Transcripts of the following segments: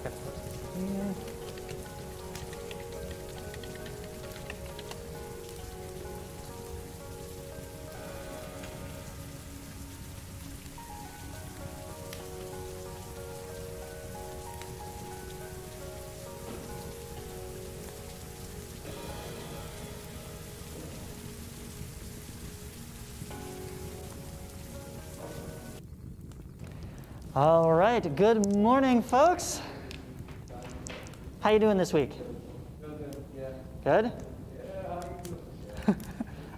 Okay. All right, good morning, folks. How you doing this week? Good?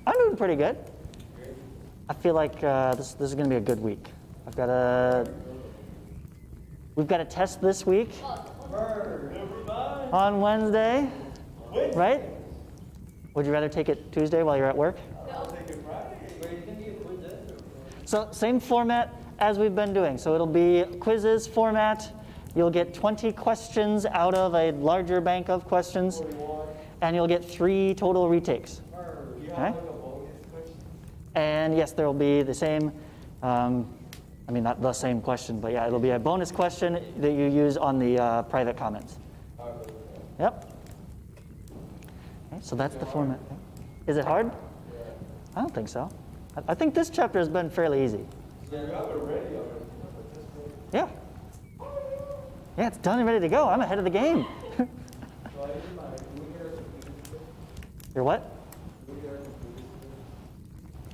I'm doing pretty good. I feel like this is going to be a good week. We've got a test this week on Wednesday, right? Would you rather take it Tuesday while you're at work? I'll take it Friday. So same format as we've been doing. So it'll be quizzes format. You'll get 20 questions out of a larger bank of questions, and you'll get 3 total retakes. Okay? And yes, there will be the same, not the same question, but yeah, it'll be a bonus question that you use on the private comments. Yep. Okay, so that's the format. Is it hard? I don't think so. I think this chapter has been fairly easy. Yeah. Yeah, it's done and ready to go. I'm ahead of the game. You're what?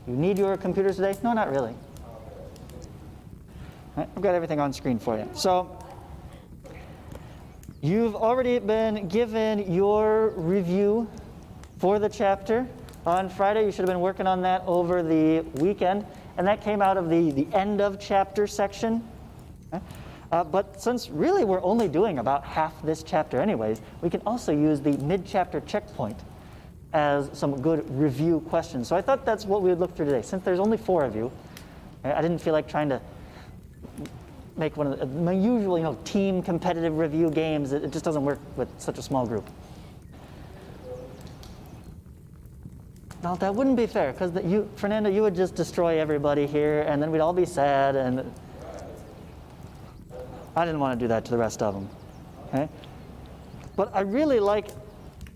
You need your computers today? No, not really. Right, I've got everything on screen for you. So you've already been given your review for the chapter. On Friday, you should have been working on that over the weekend. And that came out of the end of chapter section. Okay? But since really we're only doing about half this chapter anyways, we can also use the mid-chapter checkpoint as some good review questions. So I thought that's what we would look through today. Since there's only 4 of you, I didn't feel like trying to make one of my usual, team competitive review games. It just doesn't work with such a small group. No, that wouldn't be fair, because Fernando, you would just destroy everybody here, and then we'd all be sad, and I didn't want to do that to the rest of them. Okay? But I really like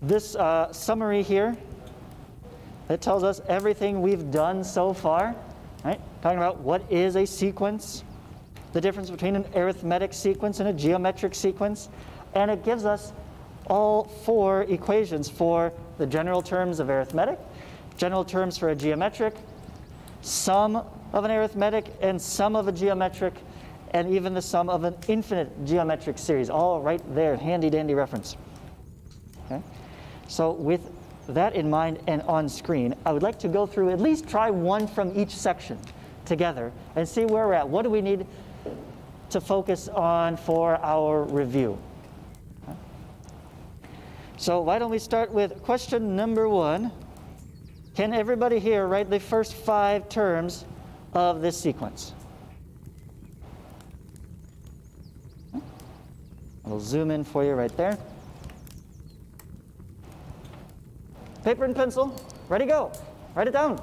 this summary here. It tells us everything we've done so far, right? Talking about what is a sequence, the difference between an arithmetic sequence and a geometric sequence, and it gives us all 4 equations for the general terms of arithmetic, general terms for a geometric, sum of an arithmetic, and sum of a geometric, and even the sum of an infinite geometric series, all right there, handy-dandy reference. Okay? So with that in mind and on screen, I would like to go through, at least try one from each section together and see where we're at. What do we need to focus on for our review? Okay. So why don't we start with question number 1. Can everybody here write the first 5 terms of this sequence? I'll zoom in for you right there. Paper and pencil, ready, go. Write it down.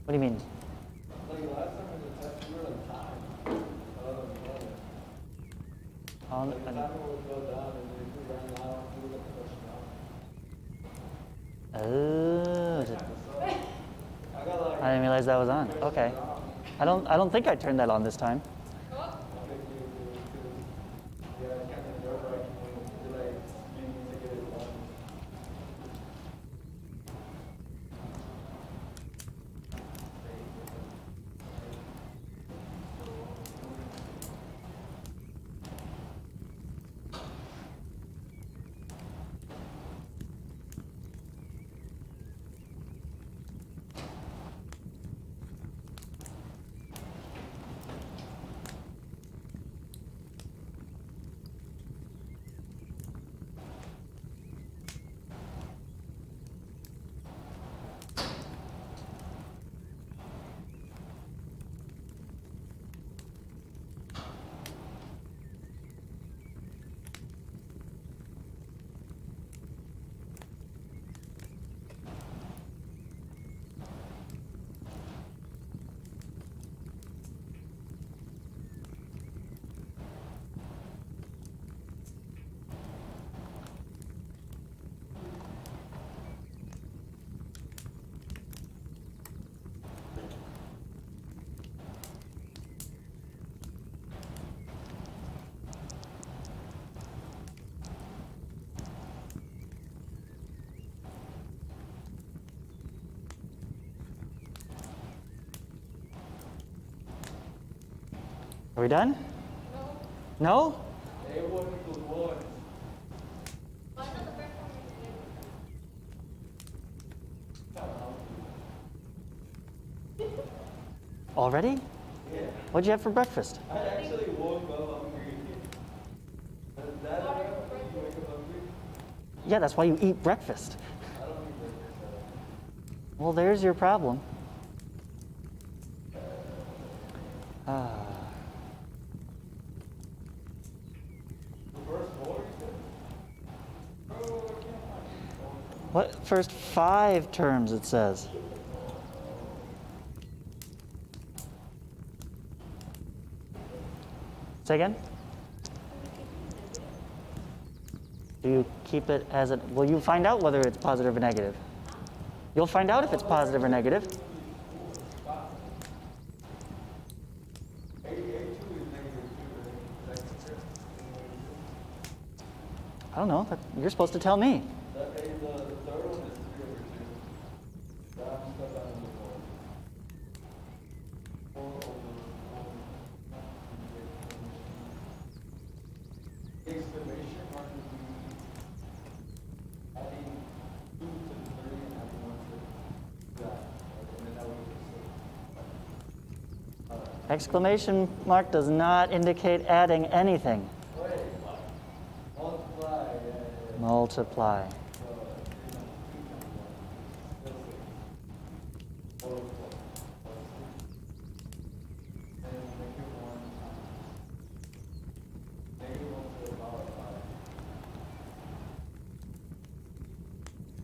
What do you mean? Like last time in the test, we were on time. On the timer would go down, and if we ran out, we would get the question off. I didn't realize that was on. Okay. I don't think I turned that on this time. Are we done? No? A1 equals 1. Already? Yeah. What'd you have for breakfast? I actually woke up hungry. Is that enough? You wake up hungry? Yeah, that's why you eat breakfast. I don't eat breakfast. Well, there's your problem. The first 4 you said? Oh, I can't find it. What first 5 terms it says? Say again? Do you keep it as it? Well, you find out whether it's positive or negative. You'll find out if it's positive or negative. A2 is negative 2, right? I don't know. You're supposed to tell me. The third one is 3 over 2. That I'm stuck on the 4 over 4. Exclamation mark is adding 2 to the 3 and adding 1 to that. And then that would be 6. Exclamation mark does not indicate adding anything. Wait, multiply. Multiply.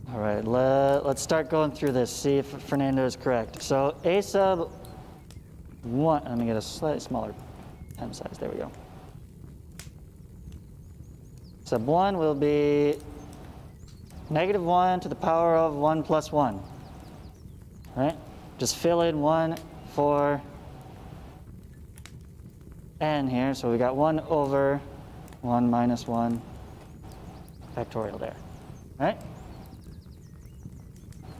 All right, let's start going through this, see if Fernando is correct. So A sub 1, let me get a slightly smaller pen size, there we go. Sub 1 will be negative 1 to the power of 1 plus 1. Right? Just fill in 1 for n here. So we got 1 over 1 minus 1 factorial there. Right?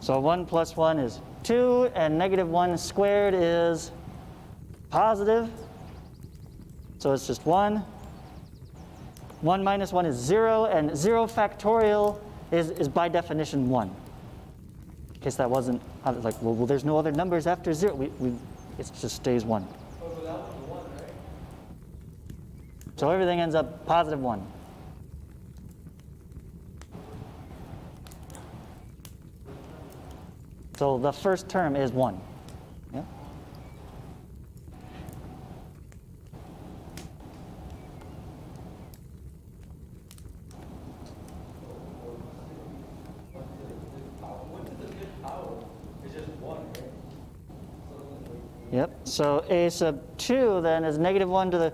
So 1 plus 1 is 2, and negative 1 squared is positive. So it's just 1. 1 minus 1 is 0, and 0 factorial is by definition 1. In case that wasn't, like, well, there's no other numbers after 0. It just stays 1. Oh, so that one's 1, right? So everything ends up positive 1. So the first term is 1. Yeah? Yep. So A sub 2 then is negative 1 to the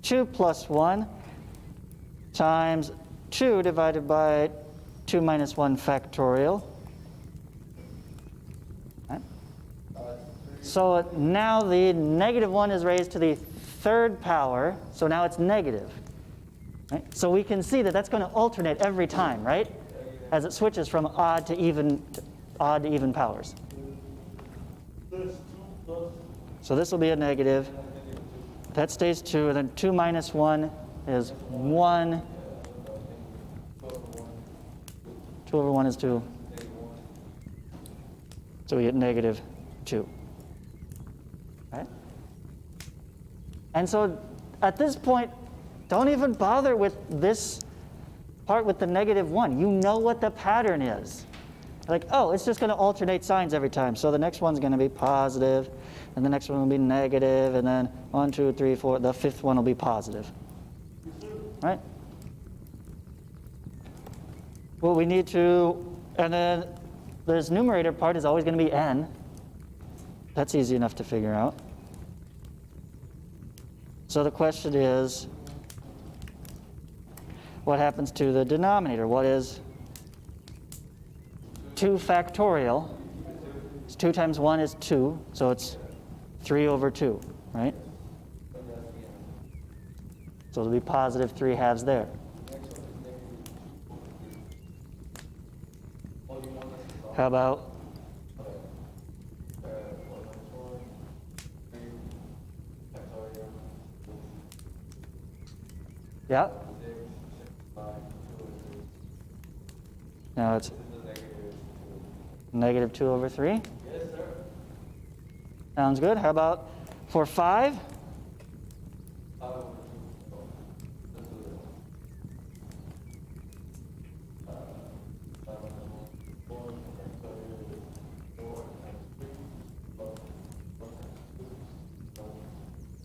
2 plus 1 times 2 divided by 2 minus 1 factorial. Right. So now the negative 1 is raised to the 3rd power, so now it's negative. Right? So we can see that that's going to alternate every time, right? As it switches from odd to even powers. So this will be a negative. That stays 2, and then 2 minus 1 is 1. 2 over 1 is 2. So we get negative 2. Right? And so at this point, don't even bother with this part with the negative 1. You know what the pattern is. Like, oh, it's just going to alternate signs every time. So the next one's going to be positive, and the next one will be negative, and then 1, 2, 3, 4. The 5th one will be positive. Right? Well, we need to, and then this numerator part is always going to be n. That's easy enough to figure out. So the question is, what happens to the denominator? What is 2 factorial? It's 2 times 1 is 2, so it's 3 over 2, right? So it'll be positive 3 halves there. How about Yeah. 6, 5, 2 over 3. Now it's This is the negative 2 over 3. Yes, sir. Sounds good. How about for 5? 5 over 2. Oh, let's do this. 5 over 4, okay, so it is 4 times 3, 12, 4 times 2, 12,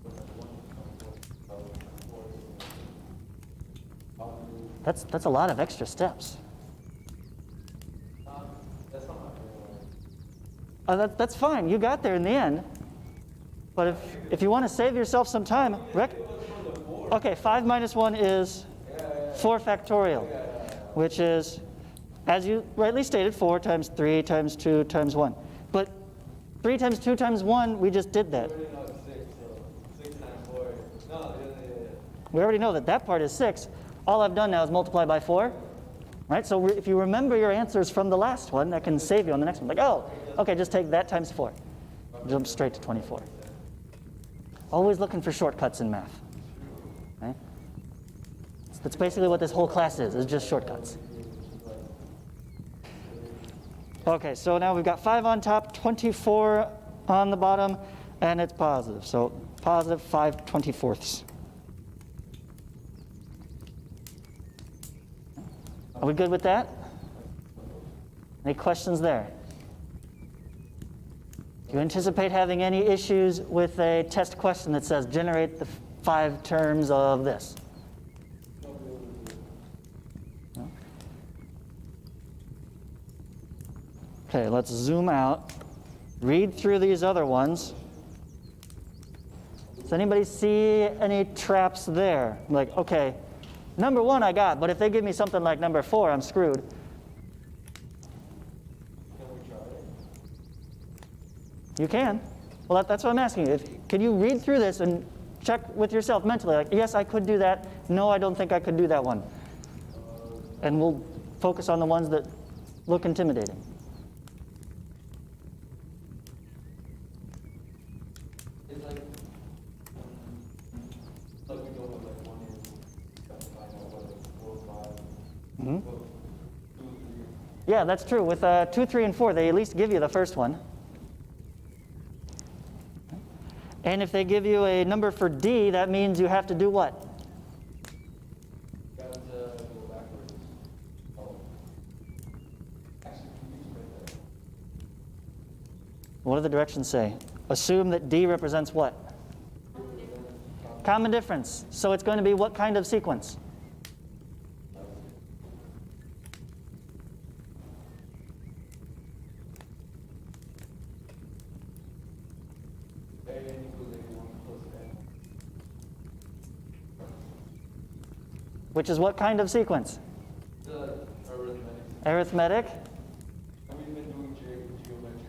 4 times 1, 12, 4 times 4. That's a lot of extra steps. That's not my favorite. That's fine. You got there in the end. But if you want to save yourself some time, okay, 5 minus 1 is 4 factorial, which is, as you rightly stated, 4 times 3 times 2 times 1. But 3 times 2 times 1, we just did that. We already know it's 6, so 6 times 4 is, no, yeah. We already know that part is 6. All I've done now is multiply by 4. Right? So if you remember your answers from the last one, that can save you on the next one. Like, oh, okay, just take that times 4. Jump straight to 24. Always looking for shortcuts in math. Right? That's basically what this whole class is just shortcuts. Okay, so now we've got 5 on top, 24 on the bottom, and it's positive. So positive 5/24. Are we good with that? Any questions there? Do you anticipate having any issues with a test question that says generate the 5 terms of this? No? Okay, let's zoom out. Read through these other ones. Does anybody see any traps there? Like, okay, number 1 I got, but if they give me something like number 4, I'm screwed. You can. Well, that's what I'm asking you. Can you read through this and check with yourself mentally? Like, yes, I could do that. No, I don't think I could do that one. And we'll focus on the ones that look intimidating. It's like we go with like 1 year, got to find out what it's 4, 5, Mm-hmm. 2, 3. Yeah, that's true. With 2, 3, and 4, they at least give you the first one. And if they give you a number for D, that means you have to do what? Got to go backwards. Oh. Actually, can you explain that? What do the directions say? Assume that D represents what? Common difference. So it's going to be what kind of sequence? Which is what kind of sequence? The arithmetic. Arithmetic. And we've been doing geometry.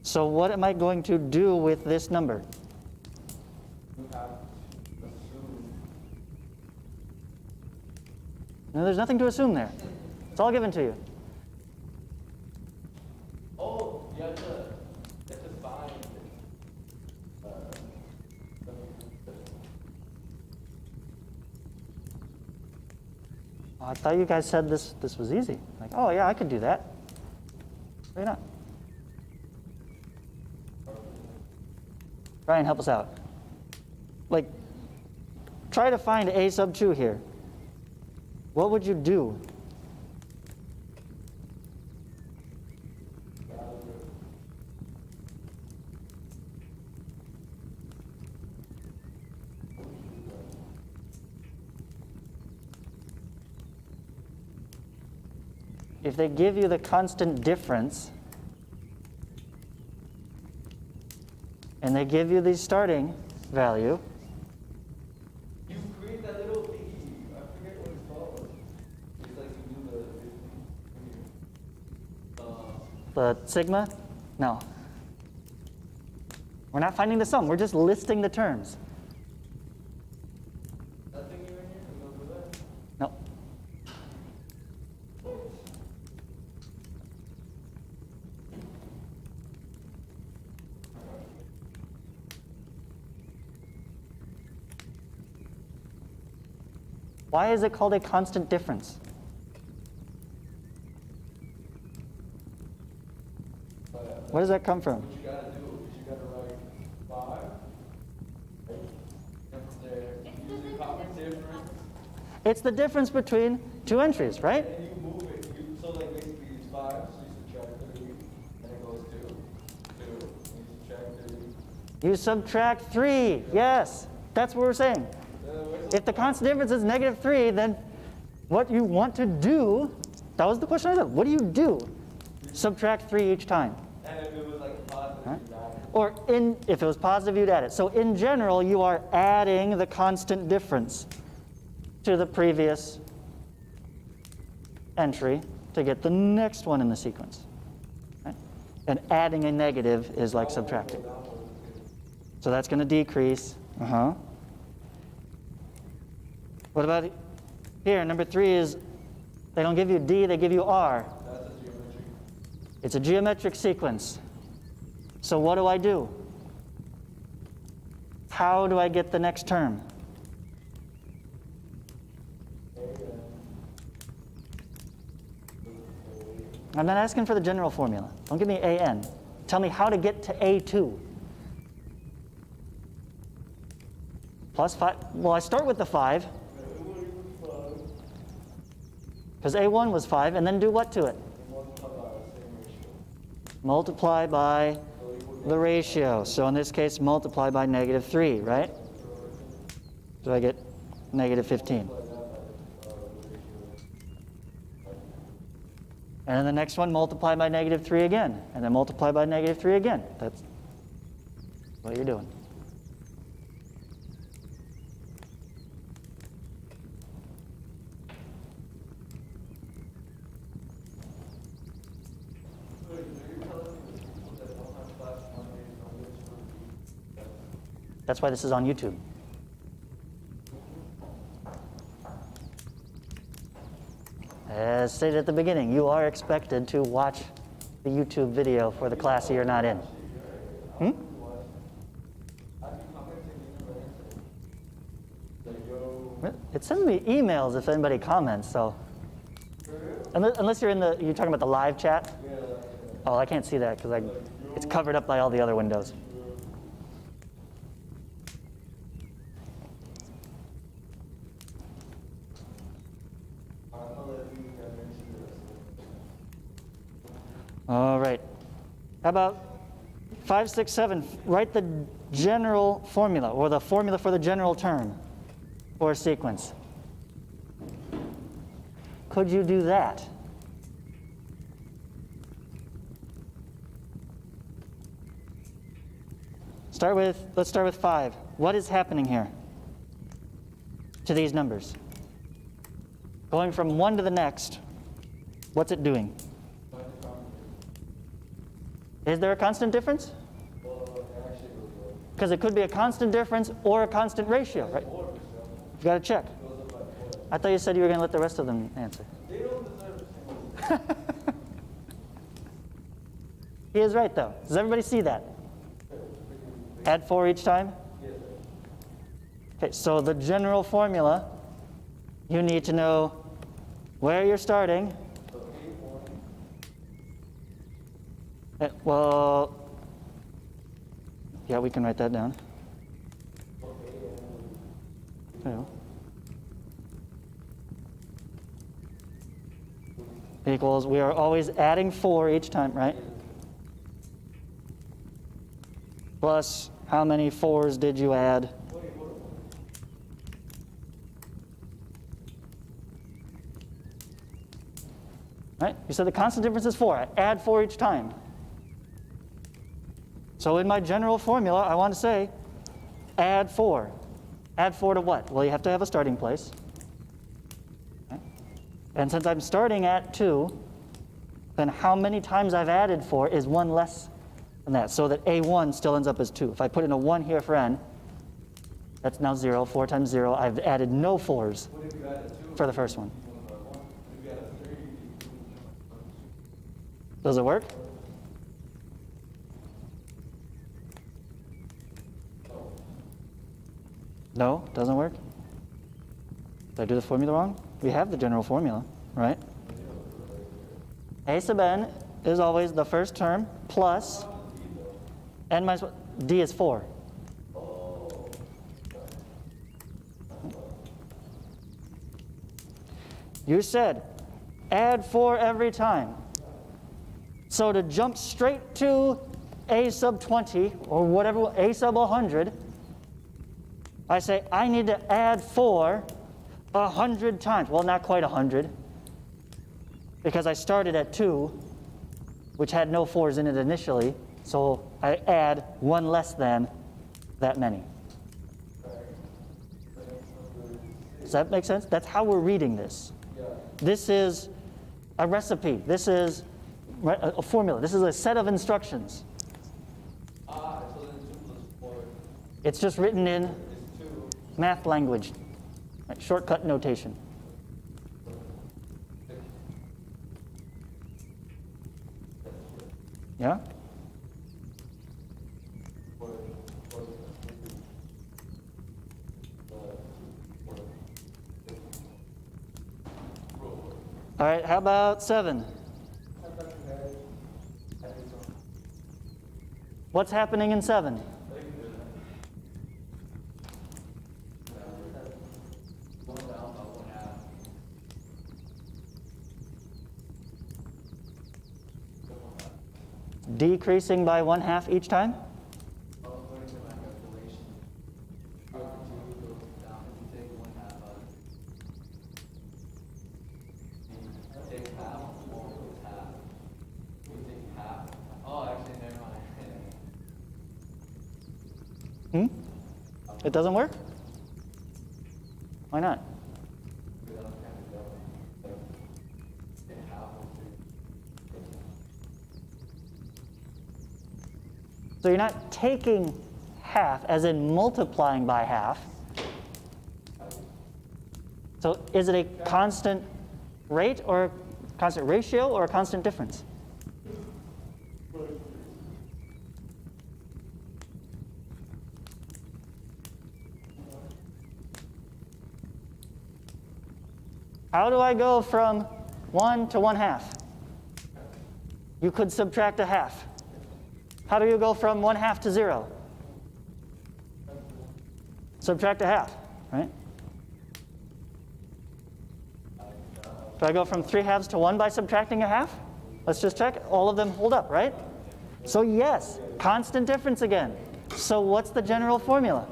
So what am I going to do with this number? You have to assume. No, there's nothing to assume there. It's all given to you. Oh, you have to find. I thought you guys said this was easy. Like, oh yeah, I could do that. Why not? Ryan, help us out. Like, try to find a sub 2 here. What would you do? If they give you the constant difference, and they give you the starting value, You create that little thingy. I forget what it's called. It's like you do the sigma? No. We're not finding the sum. We're just listing the terms. that thingy right here. We don't do that. No. Why is it called a constant difference? Where does that come from? What you got to do is you got to write 5, right? And from there, use the common difference. It's the difference between two entries, right? And you move it. So like basically it's 5, so you subtract 3, and it goes 2. 2, and you subtract 3. You subtract 3. Yes, that's what we're saying. If the constant difference is -3, then what you want to do, that was the question I said. What do you do? Subtract 3 each time. And if it was like a positive, Right. you add it. Or if it was positive, you'd add it. So in general, you are adding the constant difference to the previous entry to get the next one in the sequence. Right? And adding a negative is like subtracting. So that's going to decrease. What about here? Number 3 is they don't give you D, they give you R. That's a geometry. It's a geometric sequence. So what do I do? How do I get the next term? I'm not asking for the general formula. Don't give me AN. Tell me how to get to A2. Plus 5. Well, I start with the 5. Because A1 was 5, and then do what to it? Multiply by the ratio. So in this case, multiply by -3, right? So I get -15. And then the next one, multiply by -3 again. And then multiply by -3 again. That's what you're doing. That's why this is on YouTube. As stated at the beginning, you are expected to watch the YouTube video for the class you're not in. It sends me emails if anybody comments, so. Unless you're talking about the live chat? Oh, I can't see that because it's covered up by all the other windows. All right. How about 5, 6, 7? Write the general formula, or the formula for the general term for a sequence. Could you do that? Let's start with 5. What is happening here to these numbers? Going from one to the next, what's it doing? Is there a constant difference? Because it could be a constant difference or a constant ratio, right? You've got to check. I thought you said you were going to let the rest of them answer. They don't deserve it. He is right, though. Does everybody see that? Add 4 each time? Okay, so the general formula, you need to know where you're starting. Well, yeah, we can write that down. Equals, we are always adding 4 each time, right? Plus, how many 4s did you add? Right? You said the constant difference is 4. I add 4 each time. So in my general formula, I want to say, add 4. Add 4 to what? Well, you have to have a starting place. Okay. And since I'm starting at 2, then how many times I've added 4 is 1 less than that, so that A1 still ends up as 2. If I put in a 1 here for n, that's now 0. 4 times 0, I've added no 4s for the first one. Does it work? No, doesn't work? Did I do the formula wrong? We have the general formula, right? A sub n is always the first term plus n minus 1. D is 4. You said add 4 every time. So to jump straight to a sub 20 or whatever, a sub 100, I say I need to add 4 100 times. Well, not quite 100, because I started at 2, which had no 4s in it initially. So I add 1 less than that many. Does that make sense? That's how we're reading this. This is a recipe. This is a formula. This is a set of instructions. So then 2 plus 4 It's just written in is 2. math language, right? Shortcut notation. Yeah? All right, how about 7? What's happening in 7? Decreasing by 1/2 each time? It doesn't work? Why not? So you're not taking half, as in multiplying by half. So is it a constant rate or a constant ratio or a constant difference? How do I go from 1 to 1/2? You could subtract 1/2. How do you go from 1/2 to 0? Subtract 1/2, right? Do I go from 3/2 to 1 by subtracting 1/2? Let's just check. All of them hold up, right? So yes, constant difference again. So what's the general formula?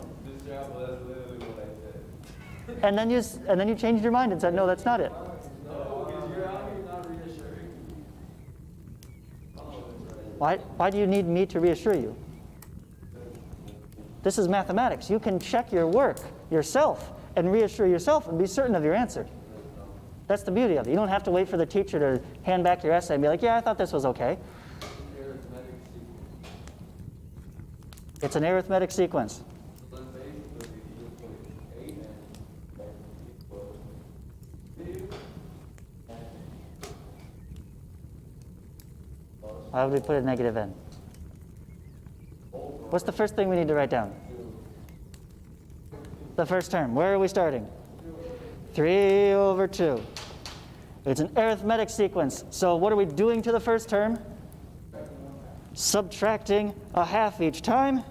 And then you changed your mind and said, no, that's not it. Why do you need me to reassure you? This is mathematics. You can check your work yourself and reassure yourself and be certain of your answer. That's the beauty of it. You don't have to wait for the teacher to hand back your essay and be like, yeah, I thought this was okay. It's an arithmetic sequence. Why would we put a negative n? What's the first thing we need to write down? The first term. Where are we starting? 3 over 2. It's an arithmetic sequence. So what are we doing to the first term? Subtracting 1/2 each time.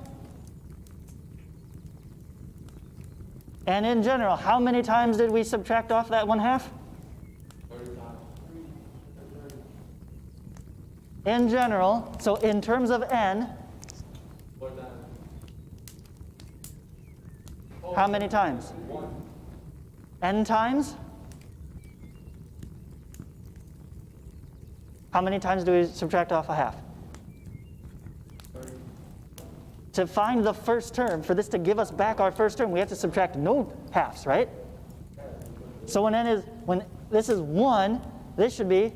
And in general, how many times did we subtract off that 1/2? In general, so in terms of n, how many times? N times? How many times do we subtract off 1/2? To find the first term, for this to give us back our first term, we have to subtract no halves, right? So when this is 1, this should be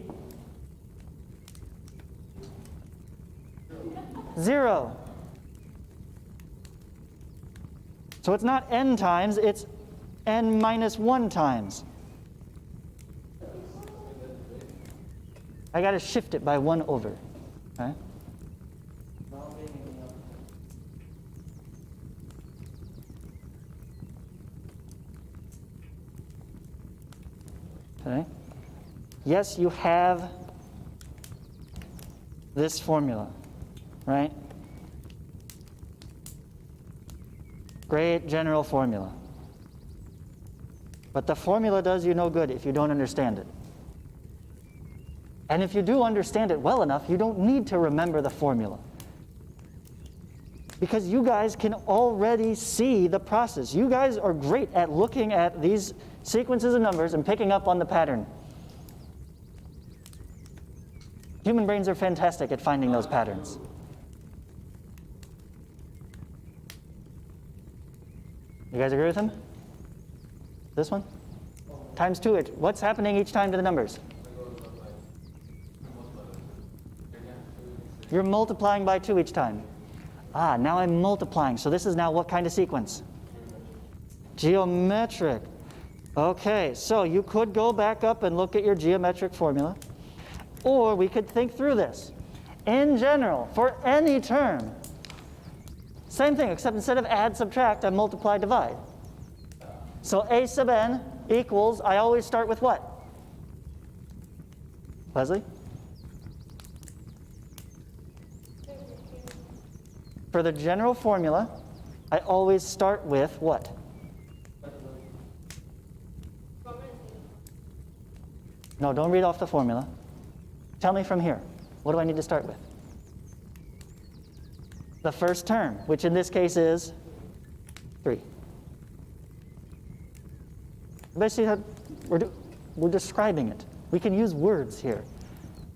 0. So it's not n times, it's n minus 1 times. I got to shift it by 1 over. Okay? Okay? Yes, you have this formula, right? Great general formula. But the formula does you no good if you don't understand it. And if you do understand it well enough, you don't need to remember the formula. Because you guys can already see the process. You guys are great at looking at these sequences of numbers and picking up on the pattern. Human brains are fantastic at finding those patterns. You guys agree with him? This one? Times 2. What's happening each time to the numbers? You're multiplying by 2 each time. Now I'm multiplying. So this is now what kind of sequence? Geometric. Okay, so you could go back up and look at your geometric formula. Or we could think through this. In general, for any term, same thing, except instead of add, subtract, I multiply, divide. So a sub n equals, I always start with what? Leslie? For the general formula, I always start with what? No, don't read off the formula. Tell me from here. What do I need to start with? The first term, which in this case is 3. Everybody see how we're describing it. We can use words here.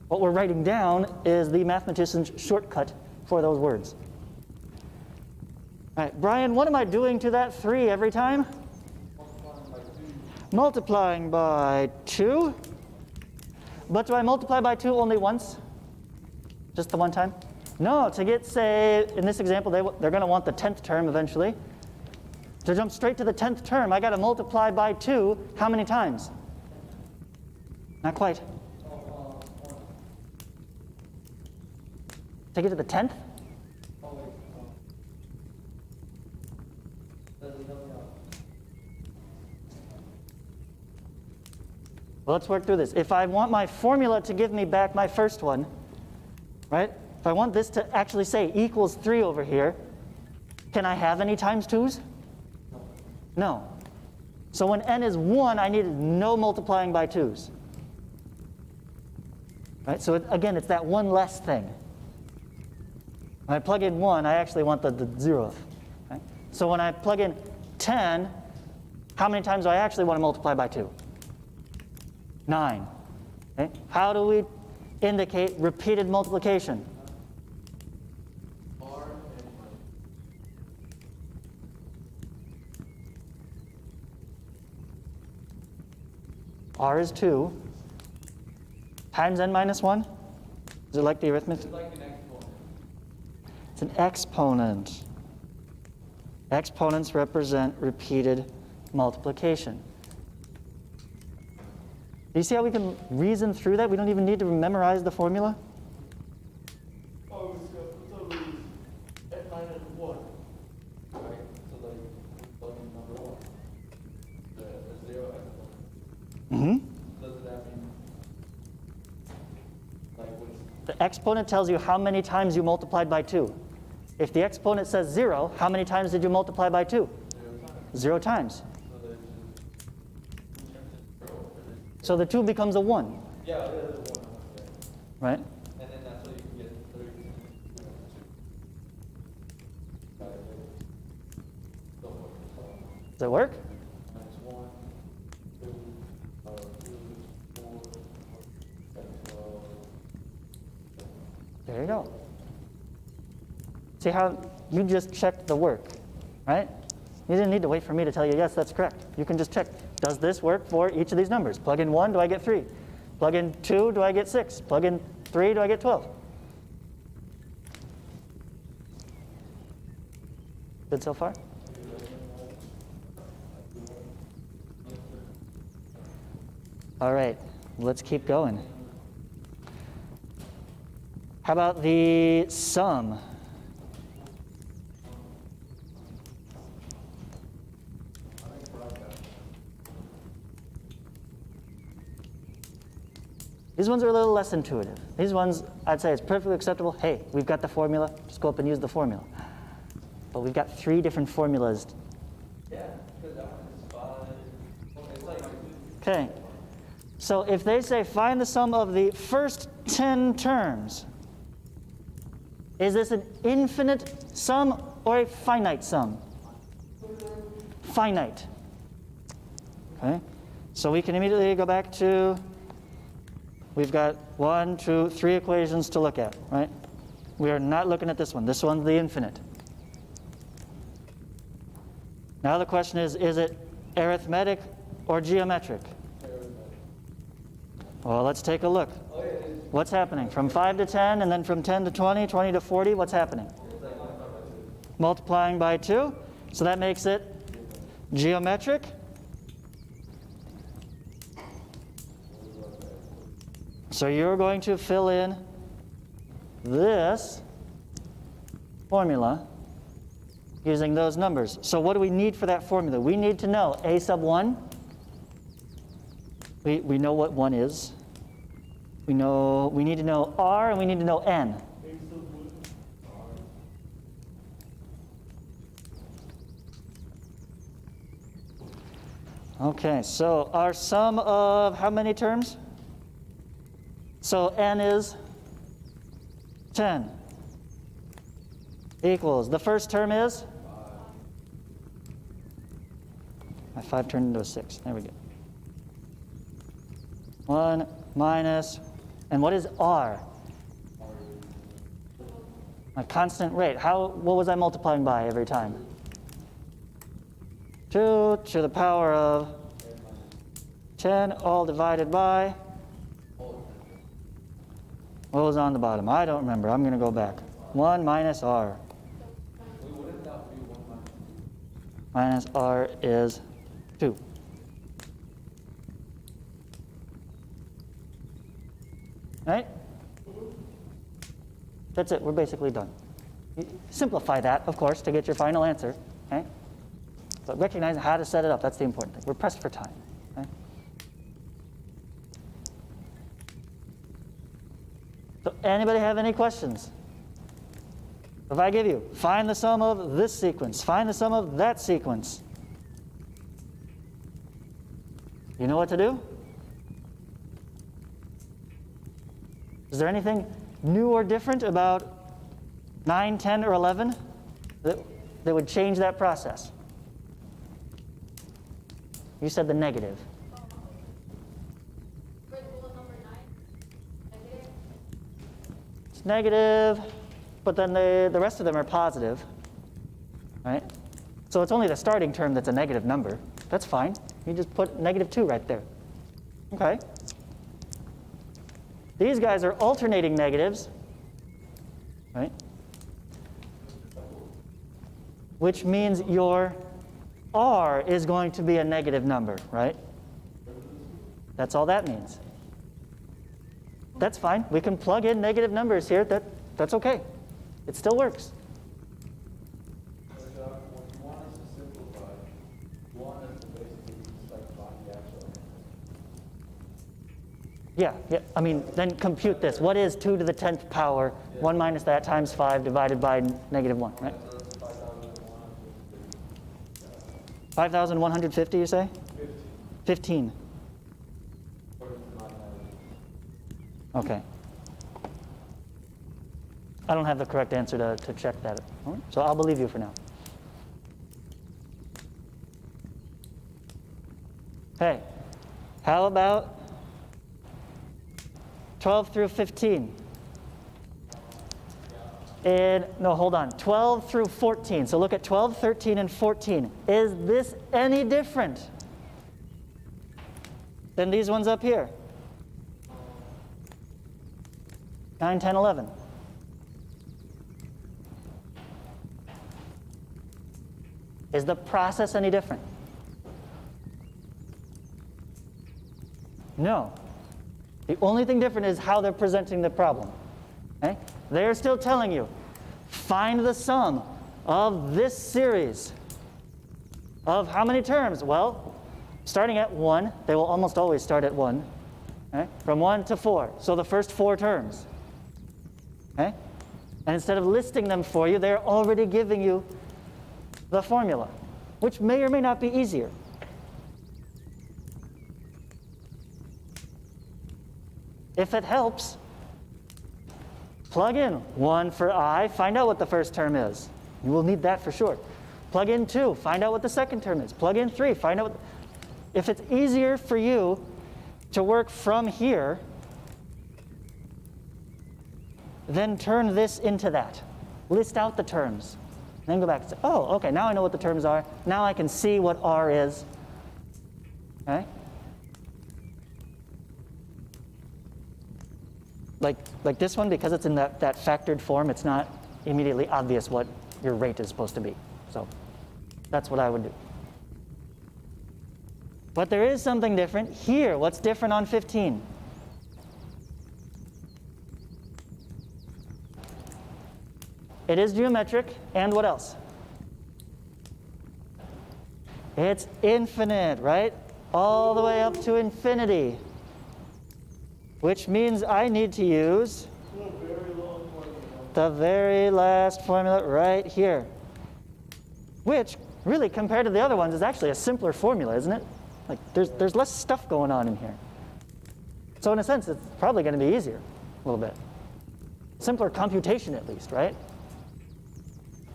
What we're writing down is the mathematician's shortcut for those words. All right, Brian, what am I doing to that 3 every time? Multiplying by 2. But do I multiply by 2 only once? Just the one time? No, to get, say, in this example, they're going to want the 10th term eventually. To jump straight to the 10th term, I got to multiply by 2 how many times? Not quite. To get to the 10th? Well, let's work through this. If I want my formula to give me back my first one, right? If I want this to actually say equals 3 over here, can I have any times 2's? No. So when n is 1, I need no multiplying by 2's. Right? So again, it's that one less thing. When I plug in 1, I actually want the 0th. Right? So when I plug in 10, how many times do I actually want to multiply by 2? 9. Okay? How do we indicate repeated multiplication? R is 2 times n minus 1. Is it like the arithmetic? It's like an exponent. It's an exponent. Exponents represent repeated multiplication. Do you see how we can reason through that? We don't even need to memorize the formula. Oh, so we n minus 1, right? So like plug in number 1, the 0 exponent. Does that mean like what's The exponent tells you how many times you multiplied by 2. If the exponent says 0, how many times did you multiply by 2? 0 times. So the 2 becomes a 1. Yeah, it is 1. Yeah. Right? And then that's how you can get 3 2. Does it work? Minus 1, 2, 2, 4, 12. There you go. See how you just checked the work, right? You didn't need to wait for me to tell you, yes, that's correct. You can just check, does this work for each of these numbers? Plug in 1, do I get 3? Plug in 2, do I get 6? Plug in 3, do I get 12? Good so far? All right, let's keep going. How about the sum? These ones are a little less intuitive. These ones, I'd say it's perfectly acceptable. Hey, we've got the formula. Just go up and use the formula. But we've got 3 different formulas. Yeah, because that one is 5. Okay, it's like Okay. So if they say find the sum of the first 10 terms, is this an infinite sum or a finite sum? Finite. Okay. So we can immediately go back to, we've got 1, 2, 3 equations to look at, right? We are not looking at this one. This one's the infinite. Now the question is it arithmetic or geometric? Well, let's take a look. What's happening? From 5 to 10, and then from 10 to 20, 20 to 40, what's happening? Multiplying by 2. So that makes it geometric. So you're going to fill in this formula using those numbers. So what do we need for that formula? We need to know a sub 1. We know what 1 is. We need to know r, and we need to know n. Okay, so our sum of how many terms? So n is 10 equals, the first term is? My 5 turned into a 6. There we go. 1 minus, and what is r? My constant rate. What was I multiplying by every time? 2 to the power of 10, all divided by, what was on the bottom? I don't remember. I'm going to go back. 1 minus r. Minus r is 2. Right? That's it. We're basically done. You simplify that, of course, to get your final answer. Okay? But recognize how to set it up. That's the important thing. We're pressed for time. Okay? So anybody have any questions? If I give you, find the sum of this sequence, find the sum of that sequence, you know what to do? Is there anything new or different about 9, 10, or 11 that would change that process? You said the negative. It's negative, but then the rest of them are positive, right? So it's only the starting term that's a negative number. That's fine. You just put -2 right there. Okay. These guys are alternating negatives, right? Which means your r is going to be a negative number, right? That's all that means. That's fine. We can plug in negative numbers here. That's okay. It still works. When you want us to simplify, you want us to basically just like find the actual answer. Yeah. I mean, then compute this. What is 2 to the 10th power, 1 minus that times 5 divided by -1, right? 5,150, you say? 15. Okay. I don't have the correct answer to check that. So I'll believe you for now. Hey, how about 12 through 15? No, hold on. 12 through 14. So look at 12, 13, and 14. Is this any different than these ones up here? 9, 10, 11. Is the process any different? No. The only thing different is how they're presenting the problem. Okay? They're still telling you, find the sum of this series of how many terms? Well, starting at 1, they will almost always start at 1. Okay? From 1 to 4. So the first 4 terms. Okay? And instead of listing them for you, they're already giving you the formula, which may or may not be easier. If it helps, plug in 1 for I, find out what the first term is. You will need that for sure. Plug in 2, find out what the second term is. Plug in 3, find out what... If it's easier for you to work from here, then turn this into that. List out the terms. Then go back and say, oh, okay, now I know what the terms are. Now I can see what R is. Okay? Like this one, because it's in that factored form, it's not immediately obvious what your rate is supposed to be. So that's what I would do. But there is something different here. What's different on 15? It is geometric, and what else? It's infinite, right? All the way up to infinity. Which means I need to use the very last formula right here. Which, really, compared to the other ones, is actually a simpler formula, isn't it? Like, there's less stuff going on in here. So in a sense, it's probably going to be easier, a little bit. Simpler computation, at least, right?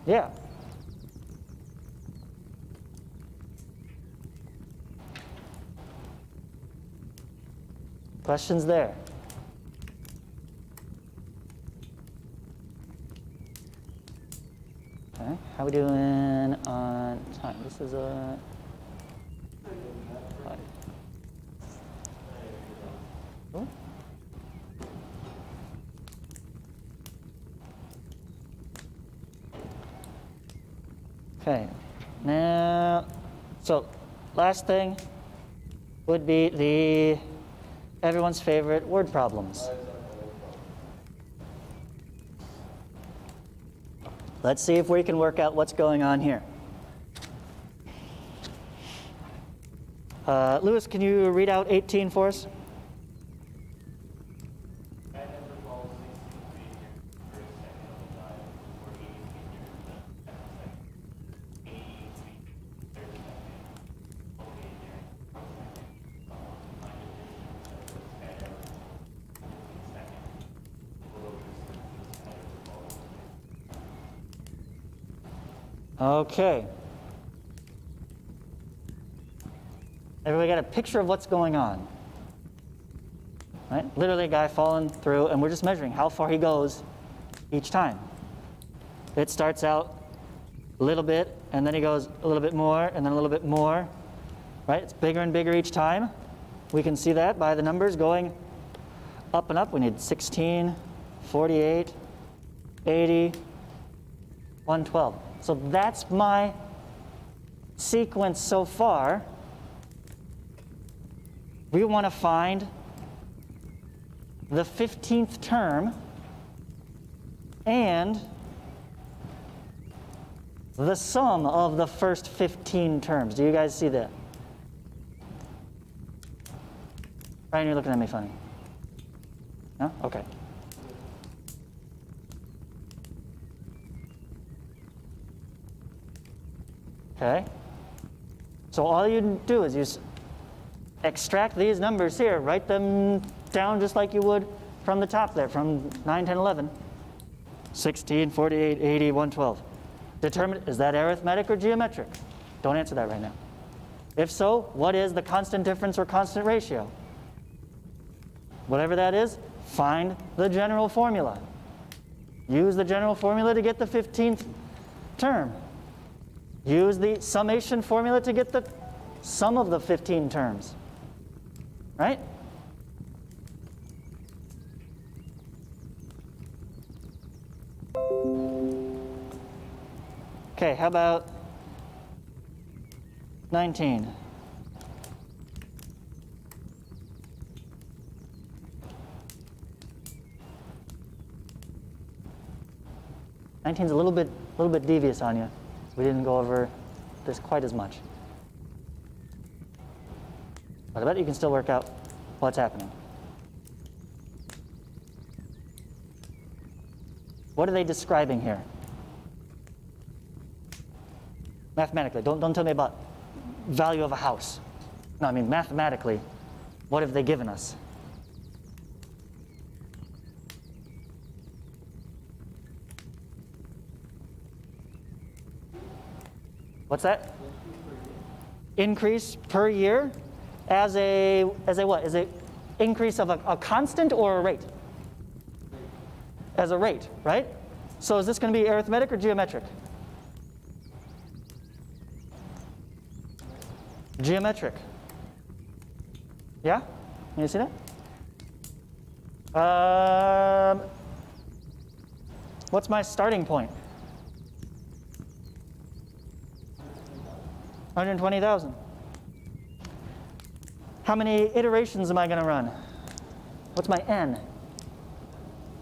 Yeah. Questions there? Okay, how are we doing on time? This is a... Cool. Okay, now, so last thing would be the everyone's favorite word problems. Let's see if we can work out what's going on here. Lewis, can you read out 18 for us? Okay. Everybody got a picture of what's going on? Right? Literally a guy falling through, and we're just measuring how far he goes each time. It starts out a little bit, and then he goes a little bit more, and then a little bit more. Right? It's bigger and bigger each time. We can see that by the numbers going up and up. We need 16, 48, 80, 112. So that's my sequence so far. We want to find the 15th term and the sum of the first 15 terms. Do you guys see that? Ryan, you're looking at me funny. No? Okay. Okay. So all you do is you extract these numbers here, write them down just like you would from the top there, from 9, 10, 11. 16, 48, 80, 112. Determine, is that arithmetic or geometric? Don't answer that right now. If so, what is the constant difference or constant ratio? Whatever that is, find the general formula. Use the general formula to get the 15th term. Use the summation formula to get the sum of the 15 terms. Right? Okay, how about 19? Nineteen's a little bit devious on you. We didn't go over this quite as much. But I bet you can still work out what's happening. What are they describing here? Mathematically, don't tell me about value of a house. No, I mean mathematically, what have they given us? What's that? Increase per year as a what? Is it increase of a constant or a rate? As a rate, right? So is this going to be arithmetic or geometric? Geometric. Yeah? Can you see that? What's my starting point? 120,000. How many iterations am I going to run? What's my n?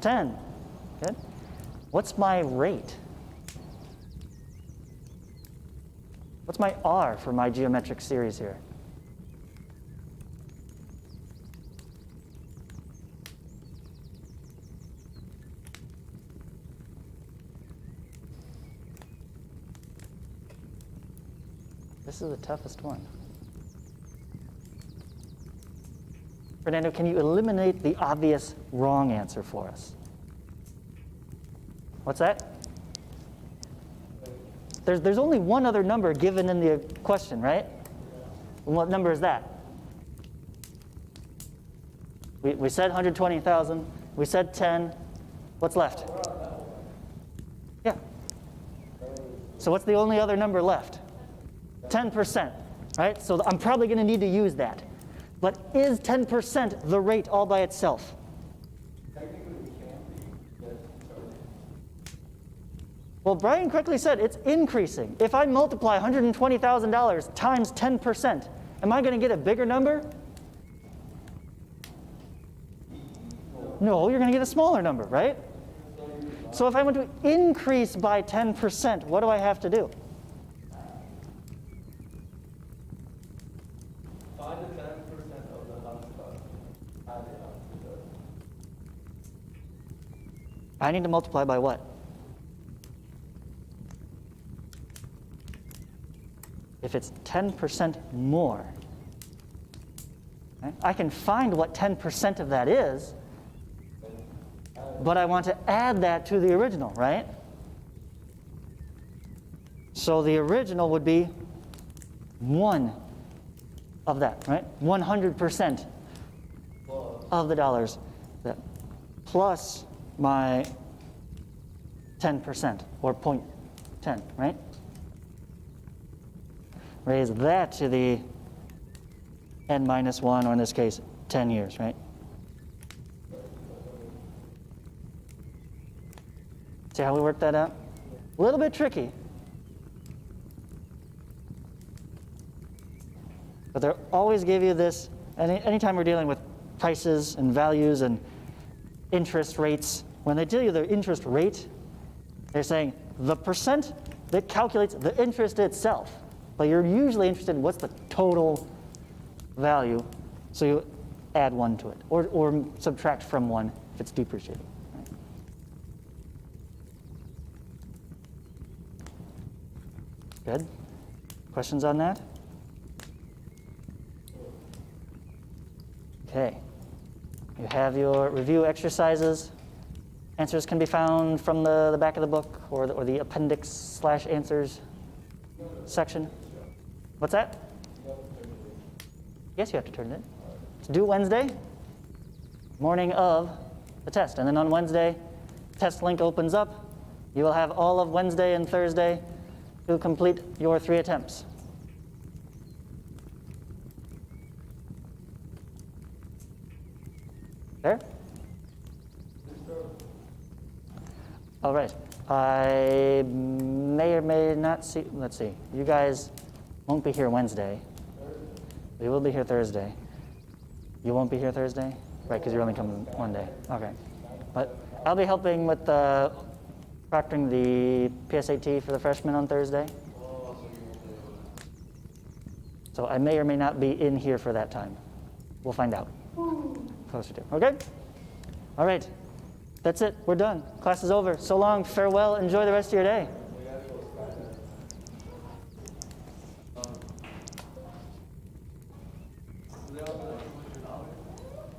10. Good. What's my rate? What's my r for my geometric series here? This is the toughest one. Fernando, can you eliminate the obvious wrong answer for us? What's that? There's only one other number given in the question, right? And what number is that? We said 120,000. We said 10. What's left? Yeah. So what's the only other number left? 10%, right? So I'm probably going to need to use that. But is 10% the rate all by itself? Well, Brian correctly said it's increasing. If I multiply $120,000 times 10%, am I going to get a bigger number? No, you're going to get a smaller number, right? So if I want to increase by 10%, what do I have to do? Find the 10% of the house cost. Add it up to the... I need to multiply by what? If it's 10% more, okay, I can find what 10% of that is, but I want to add that to the original, right? So the original would be 1 of that, right? 100% of the dollars, that plus my 10%, or 0.10, right? Raise that to the n minus 1, or in this case, 10 years, right? See how we work that out? A little bit tricky. But they always give you this, anytime we're dealing with prices and values and interest rates, when they tell you the interest rate, they're saying the percent that calculates the interest itself. But you're usually interested in what's the total value, so you add 1 to it, or subtract from 1 if it's depreciating. Right? Good? Questions on that? Okay. You have your review exercises. Answers can be found from the back of the book or the appendix/answers section. What's that? Yes, you have to turn it in. It's due Wednesday, morning of the test. And then on Wednesday, test link opens up. You will have all of Wednesday and Thursday to complete your 3 attempts. There? All right. I may or may not see, let's see. You guys won't be here Wednesday. We will be here Thursday. You won't be here Thursday? Right, because you're only coming one day. Okay. But I'll be helping with proctoring the PSAT for the freshmen on Thursday. So I may or may not be in here for that time. We'll find out. Closer to. Okay? All right. That's it. We're done. Class is over. So long. Farewell. Enjoy the rest of your day.